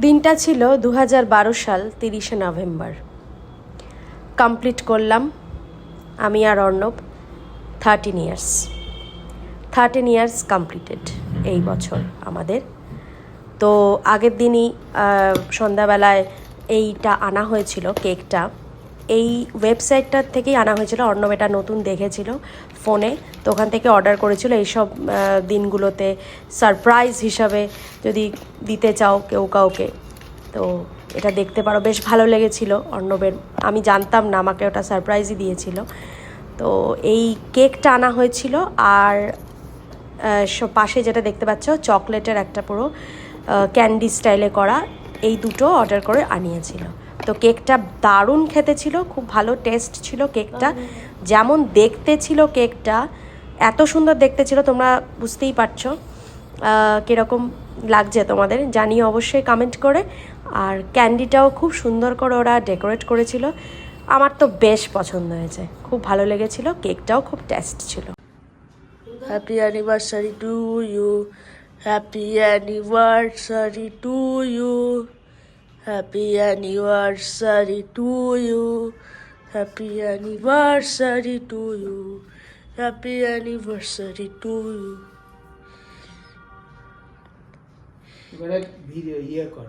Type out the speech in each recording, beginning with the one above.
দিনটা ছিল 2012 সাল 30শে নভেম্বর। কমপ্লিট করলাম আমি আর অর্ণব 13 ইয়ার্স কমপ্লিটেড এই বছর আমাদের। তো আগের দিনই সন্ধ্যাবেলায় এইটা আনা হয়েছিল, কেকটা এই ওয়েবসাইটটার থেকেই আনা হয়েছিল। অর্ণব এটা নতুন দেখেছিল ফোনে, তো ওখান থেকে অর্ডার করেছিল। এইসব দিনগুলোতে সারপ্রাইজ হিসাবে যদি দিতে চাও কেউ কাউকে, তো এটা দেখতে পারো। বেশ ভালো লেগেছিল অর্ণবের, আমি জানতাম না, আমাকে ওটা সারপ্রাইজই দিয়েছিল। তো এই কেকটা আনা হয়েছিল, আর পাশে যেটা দেখতে পাচ্ছ চকলেটের একটা পুরো ক্যান্ডি স্টাইলে করা, এই দুটো অর্ডার করে আনিয়েছিল। তো কেকটা দারুণ খেতে ছিল, খুব ভালো টেস্ট ছিল কেকটা। যেমন দেখতে ছিল কেকটা, এত সুন্দর দেখতে ছিল, তোমরা বুঝতেই পারছো কীরকম লাগছে তোমাদের, জানিয়ে অবশ্যই কমেন্ট করে। আর ক্যান্ডিটাও খুব সুন্দর করে ওরা ডেকোরেট করেছিল, আমার তো বেশ পছন্দ হয়েছে, খুব ভালো লেগেছিল। কেকটাও খুব টেস্ট ছিল। Happy anniversary to you, happy anniversary to you, happy anniversary to you, happy anniversary to you, happy anniversary to you. এবারে ভিডিও কর,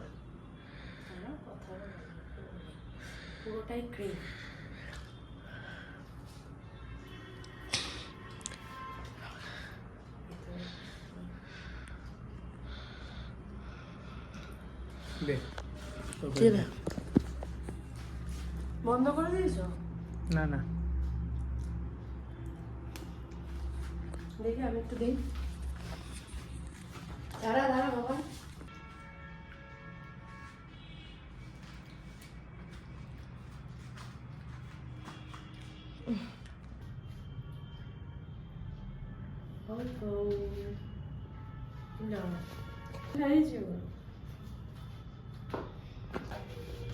পুরোটাই ক্রিম। বন্ধ করে দিয়েছো? না না, দেখি আমি একটু দিই। দাঁড়া বাবা।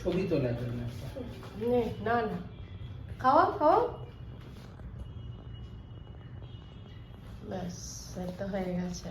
ছবি তোলার জন্য না না, খাওয়া ব্যাস, তো হয়ে গেছে।